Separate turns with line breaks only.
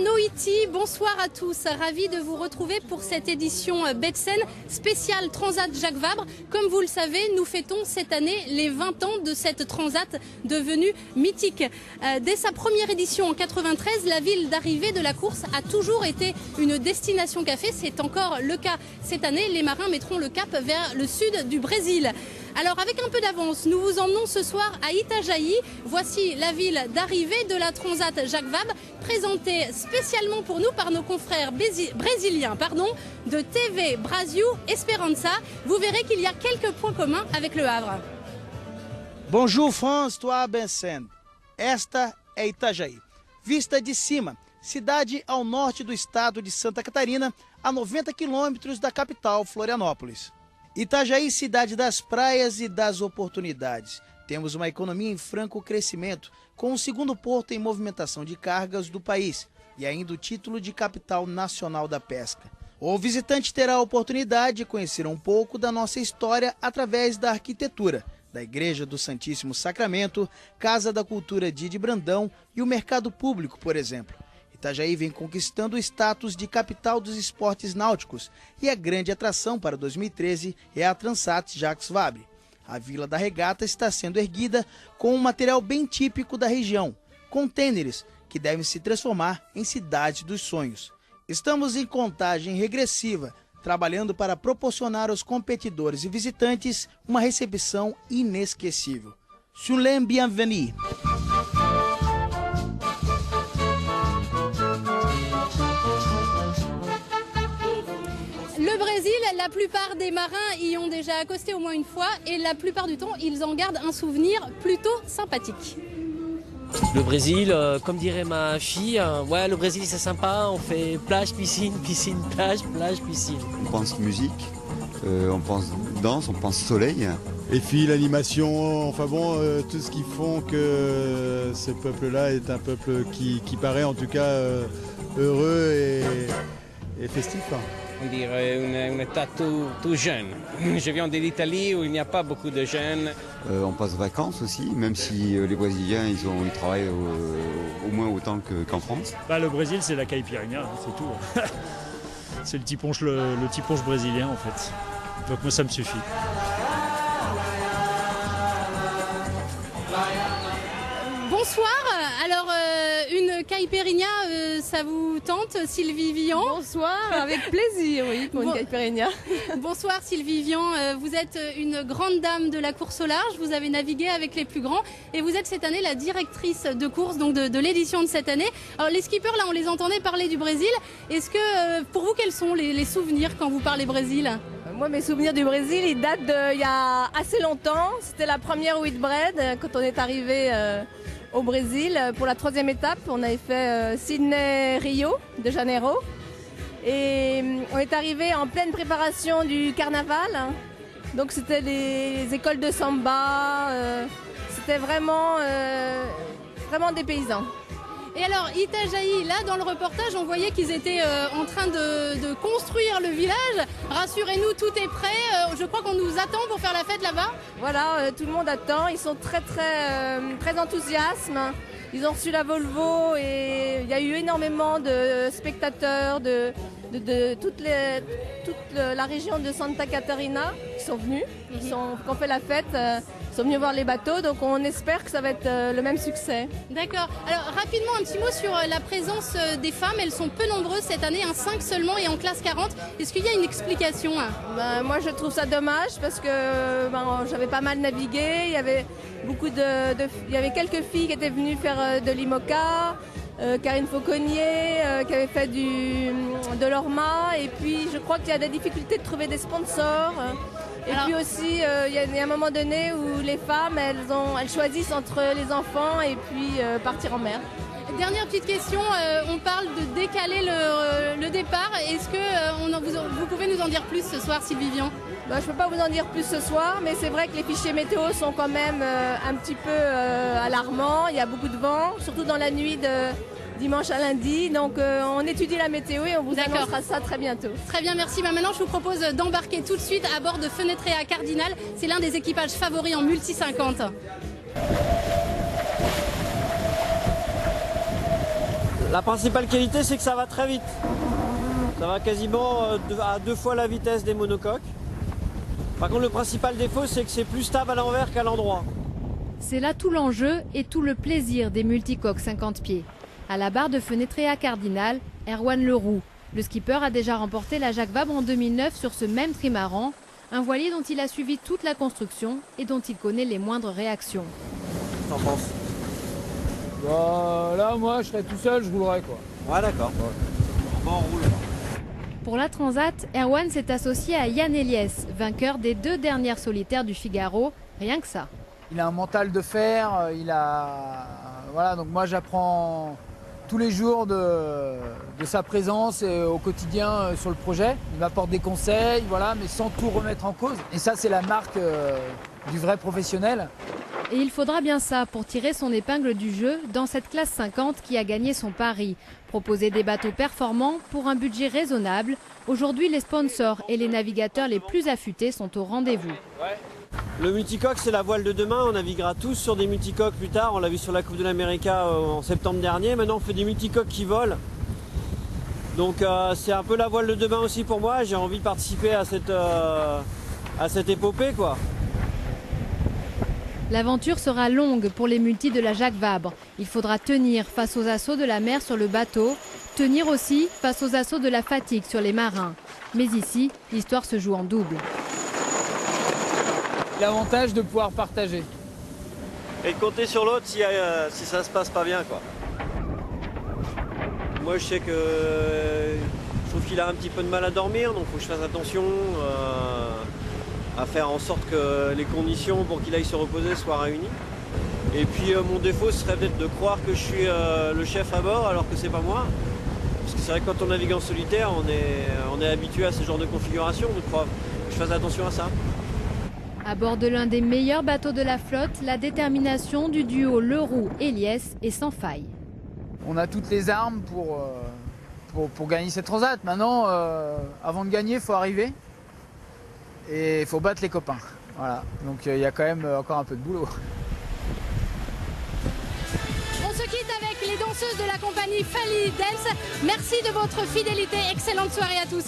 Noiti, bonsoir à tous. Ravi de vous retrouver pour cette édition Betsen spéciale Transat Jacques Vabre. Comme vous le savez, nous fêtons cette année les 20 ans de cette transat devenue mythique. Dès sa première édition en 93, la ville d'arrivée de la course a toujours été une destination café. C'est encore le cas cette année. Les marins mettront le cap vers le sud du Brésil. Alors avec un peu d'avance, nous vous emmenons ce soir à Itajaí. Voici la ville d'arrivée de la Transat Jacques Vabre, présentée spécialement pour nous par nos confrères brésiliens de TV Brasil Esperança. Vous verrez qu'il y a quelques points communs avec le Havre.
Bonjour France, estou bem-sendo. Esta é Itajaí. Vista de cima, cidade ao norte do estado de Santa Catarina, a 90 quilômetros da capital Florianópolis. Itajaí, cidade das praias e das oportunidades. Temos uma economia em franco crescimento, com o segundo porto em movimentação de cargas do país e ainda o título de capital nacional da pesca. O visitante terá a oportunidade de conhecer um pouco da nossa história através da arquitetura, da Igreja do Santíssimo Sacramento, Casa da Cultura Didi Brandão e o Mercado Público, por exemplo. Itajaí vem conquistando o status de capital dos esportes náuticos e a grande atração para 2013 é a Transat Jacques Vabre. A Vila da Regata está sendo erguida com um material bem típico da região, contêineres que devem se transformar em cidade dos sonhos. Estamos em contagem regressiva, trabalhando para proporcionar aos competidores e visitantes uma recepção inesquecível. Soyez bienvenus.
Le Brésil, la plupart des marins y ont déjà accosté au moins une fois et la plupart du temps, ils en gardent un souvenir plutôt sympathique.
Le Brésil, comme dirait ma fille, ouais, le Brésil c'est sympa, on fait plage, piscine, piscine, plage, plage, piscine.
On pense musique, on pense danse, on pense soleil.
Et puis l'animation, enfin bon, tout ce qui font que ce peuple-là est un peuple qui paraît en tout cas heureux et festif.
On dirait une état tout jeune. Je viens de l'Italie où il n'y a pas beaucoup de jeunes.
On passe vacances aussi, même si les Brésiliens ils travaillent au moins autant qu'en France.
Le Brésil c'est la caipirinha, c'est tout. C'est le petit punch brésilien en fait. Donc moi ça me suffit.
Bonsoir, alors une caipirinha, ça vous tente, Sylvie Villon?
Bonsoir, avec plaisir, oui, pour une caipirinha.
Bonsoir Sylvie Villon, vous êtes une grande dame de la course au large, vous avez navigué avec les plus grands et vous êtes cette année la directrice de course donc de l'édition de cette année. Alors les skippers là on les entendait parler du Brésil, est-ce que pour vous quels sont les souvenirs quand vous parlez Brésil?
Moi mes souvenirs du Brésil ils datent d'il y a assez longtemps, c'était la première Whitbread quand on est arrivé au Brésil pour la 3e étape. On avait fait Sydney-Rio de Janeiro et on est arrivé en pleine préparation du carnaval. Donc c'était les écoles de samba, c'était vraiment des paysans.
Et alors Itajaí, là dans le reportage on voyait qu'ils étaient en train de construire le village. Rassurez-nous, tout est prêt, je crois qu'on nous attend pour faire la fête là-bas.
Voilà, tout le monde attend, ils sont très enthousiastes. Ils ont reçu la Volvo et il y a eu énormément de spectateurs de toute la région de Santa Catarina qui sont venus, qui ont fait la fête. Ils sont venus voir les bateaux, donc on espère que ça va être le même succès.
D'accord. Alors rapidement, un petit mot sur la présence des femmes. Elles sont peu nombreuses cette année, 5 seulement et en classe 40. Est-ce qu'il y a une explication?
Moi je trouve ça dommage parce que j'avais pas mal navigué. Il y avait il y avait quelques filles qui étaient venues faire de l'IMOCA. Karine Fauconnier qui avait fait de l'Orma et puis je crois qu'il y a des difficultés de trouver des sponsors et puis aussi il y a un moment donné où les femmes elles choisissent entre les enfants et puis partir en mer.
Dernière petite question, on parle de décaler le départ, est-ce que vous pouvez nous en dire plus ce soir Sylvie Villon?
Je ne peux pas vous en dire plus ce soir, mais c'est vrai que les fichiers météo sont quand même un petit peu alarmants. Il y a beaucoup de vent, surtout dans la nuit de dimanche à lundi. Donc on étudie la météo et on vous annoncera ça très bientôt.
Très bien, merci. Maintenant, je vous propose d'embarquer tout de suite à bord de Fenetrea Cardinal. C'est l'un des équipages favoris en multi 50.
La principale qualité, c'est que ça va très vite. Ça va quasiment à 2 fois la vitesse des monocoques. Par contre, le principal défaut, c'est que c'est plus stable à l'envers qu'à l'endroit.
C'est là tout l'enjeu et tout le plaisir des multicoques 50 pieds. À la barre de Fenetrea Cardinal, Erwan Leroux. Le skipper a déjà remporté la Jacques Vabre en 2009 sur ce même trimaran, un voilier dont il a suivi toute la construction et dont il connaît les moindres réactions.
T'en penses?
Là, moi, je serais tout seul, je roulerais quoi.
Ouais, d'accord. Ouais. Bon, on roule.
Pour la Transat, Erwan s'est associé à Yann Eliès, vainqueur des 2 dernières solitaires du Figaro, rien que ça.
Il a un mental de fer, voilà, donc moi j'apprends tous les jours de sa présence au quotidien sur le projet. Il m'apporte des conseils, voilà, mais sans tout remettre en cause. Et ça, c'est la marque du vrai professionnel.
Et il faudra bien ça pour tirer son épingle du jeu dans cette classe 50 qui a gagné son pari. Proposer des bateaux performants pour un budget raisonnable. Aujourd'hui, les sponsors et les navigateurs les plus affûtés sont au rendez-vous.
Le multicoque, c'est la voile de demain. On naviguera tous sur des multicoques plus tard. On l'a vu sur la Coupe de l'Amérique en septembre dernier. Maintenant, on fait des multicoques qui volent. Donc, c'est un peu la voile de demain aussi pour moi. J'ai envie de participer à cette épopée, quoi.
L'aventure sera longue pour les multis de la Jacques Vabre. Il faudra tenir face aux assauts de la mer sur le bateau, tenir aussi face aux assauts de la fatigue sur les marins. Mais ici, l'histoire se joue en double.
L'avantage de pouvoir partager.
Et de compter sur l'autre si ça se passe pas bien, quoi. Moi, je sais que je trouve qu'il a un petit peu de mal à dormir, donc il faut que je fasse attention à faire en sorte que les conditions pour qu'il aille se reposer soient réunies. Et puis mon défaut serait peut-être de croire que je suis le chef à bord alors que c'est pas moi. Parce que c'est vrai que quand on navigue en solitaire, on est habitué à ce genre de configuration, donc il faut que je fasse attention à ça.
À bord de l'un des meilleurs bateaux de la flotte, la détermination du duo Leroux-Eliès est sans faille.
On a toutes les armes pour gagner cette transat. Maintenant, avant de gagner, il faut arriver. Et il faut battre les copains. Voilà. Donc il y a quand même encore un peu de boulot.
On se quitte avec les danseuses de la compagnie Fally Dance. Merci de votre fidélité. Excellente soirée à tous.